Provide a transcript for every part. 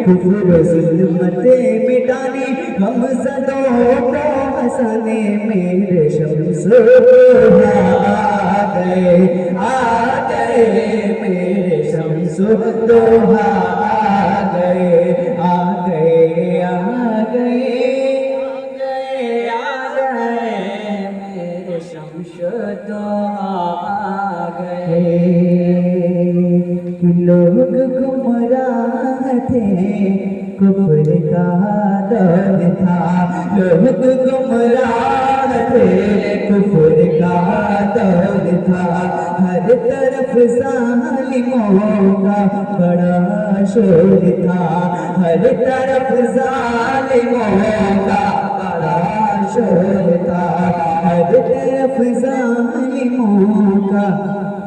कुफ्र ज़ुल्मते मिटाने गमज़दों को हंसाने मेरे शम्स आ गए मेरे शम्स दोहा आ गए मेरे शम्स दोहा आ गए। लोग गुमराह थे कुफ्र का दौर था, लोग गुमराह थे कुफ्र का दौर था, हर तरफ ज़ालिमों का बड़ा शोर था, हर तरफ ज़ालिमों का बड़ा शोर था, हर तरफ ज़ालिमों का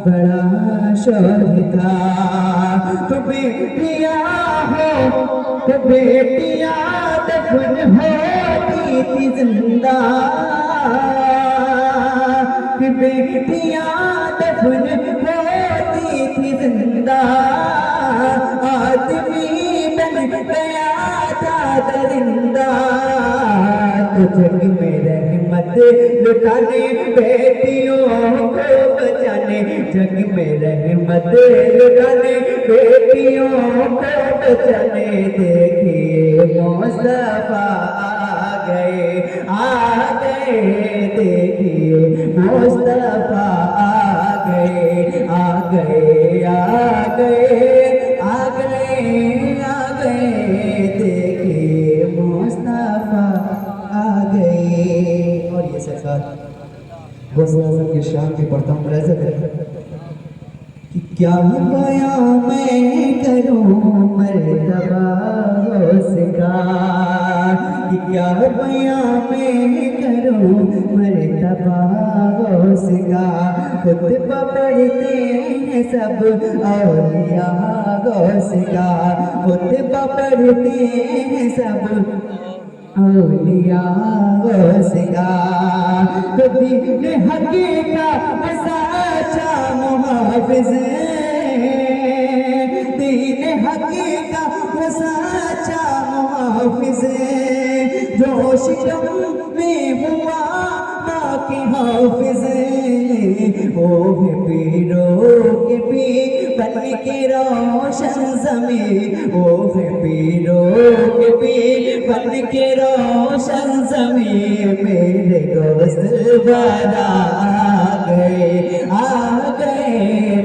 बड़ा शोर था। तो बेटियां हो तो बेटियां दफन होती थी जिंदा, कि बेटियां दफन होती थी जिंदा, आदमी बन गया था दरिंदा। तो जग में रहमत लुटाने बेटियों को बचाने, जग में रहमत लुटाने बेटियों को बचाने, देखिए मुस्तफा आ गए देखिए मुस्तफा आ गए देखिए मुस्तफा आ गए। और ये सरकार गौसे की शान की पढ़ता हूँ कि क्या बयां मैं करूं मर्तबा उसका, कि क्या बयां मैं करूं मर्तबा उसका। खुतबा पढ़ते हैं सब औलिया गौस का, खुतबा पढ़ते हैं सब औलिया गौस का। तो दीन हकीका साचा मुहाफिज, दीन हकीका साचा मुहाफिज, जो शिकम में हुआ माँ के हाफिज, ओ है पीरों के पीर बन के रोशन ज़मीं, ओ है पीरों के पीर बन के रोशन ज़मीं। मेरे दोस्त वाला आ गए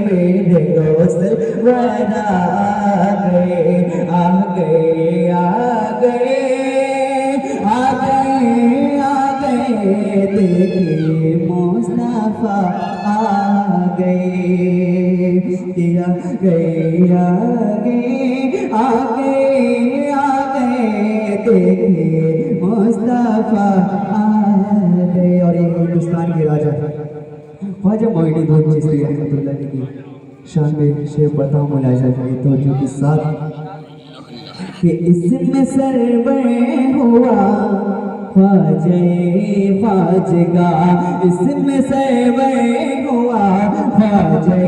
मेरे दोस्त वाला आ गए देखिए मुस्तफा आ गए देखिए मुस्तफा आ गए। और एक हिंदुस्तान के राजा ख्वाजा मोइनुद्दीन चिश्ती रहमतुल्लाह की शान में शेर पढ़ता हूँ मुलाहिजा करिए तवज्जो के साथ कि इसमें सरवर हुआ ख्वाजे ख्वाजगा, इसमें सरवर हुआ ख्वाजे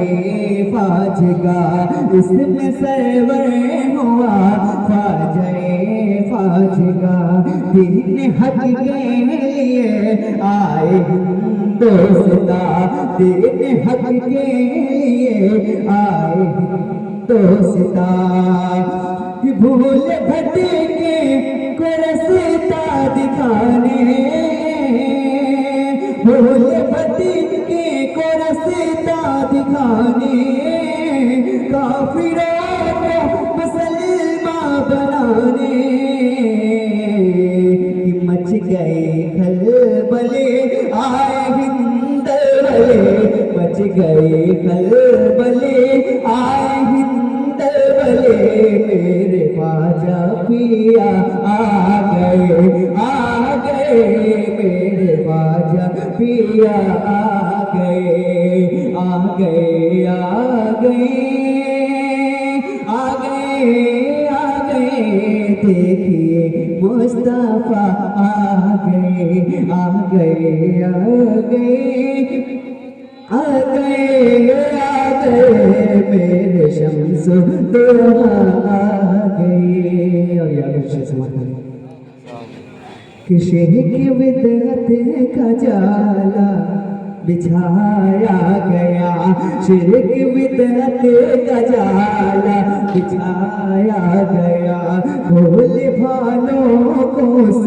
ख्वाजगा, इसमें सरवर हुआ ख्वाजे ख्वाजगा। दीन हक के लिए आए हिंदोस्ता, दीन हक के लिए आए हिंदोस्ता। भूल भटके को रास्ता दिखाने, भूल भटके को रास्ता दिखाने, काफिरों को मुसलमान बनाने कि मच गए खलबले आए हिंद वाले, मच गए खलबले आए हिंद वाले, मेरे ख्वाजा पिया आ गए मेरे ख्वाजा पिया आ गए आ गए आ गए देखिए मुस्तफा आ गए मेरे शम्सो दोहा आ गए। और याद अच्छे से मत कि शेख की विदत का जाला बिछाया गया, शेख की विदत का जाला बिछाया गया, भोले भालों को उस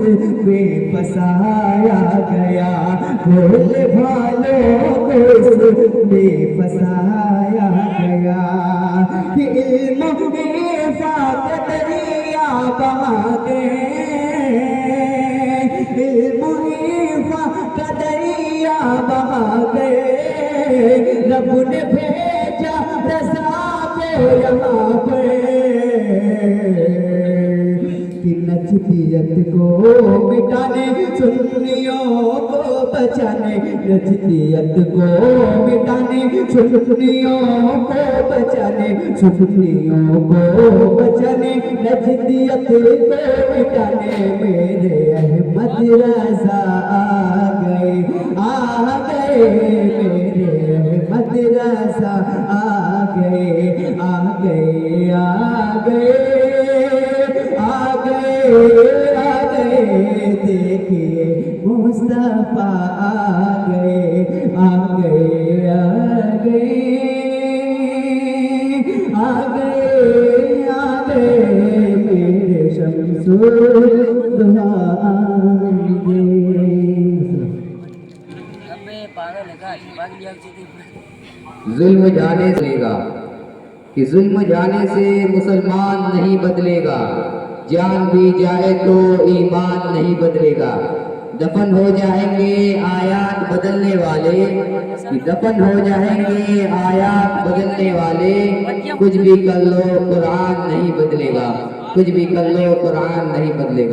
पे फसाया गया, भोले भालों को उस पे फसाया गया। कि इल्म इफ़ाक़ दरिया बहा गए, का दरिया बहा गए, रब ने भेजा रज़ा को यहाँ पे कि नजदियत को मिटाने सुन्नियों को बचाने, नजदियत को मिटाने सुन्नियों को बचाने, सुन्नियों को बचाने, नजदियत को मिटाने, मेरे अहमद रज़ा आ गए मेरे अहमद रज़ा आ गए देखिए मुस्तफा आ गए मेरे शम्सो दोहा आ गए। जुल्म जाने सेगा कि जुल्म जाने से मुसलमान नहीं बदलेगा, जान भी जाए तो ईमान नहीं बदलेगा। दफन हो जाएंगे आयात बदलने वाले, कि दफन हो जाएंगे आयात बदलने वाले, कुछ भी कर लो कुरान नहीं बदलेगा, कुछ भी कर लो कुरान नहीं बदलेगा।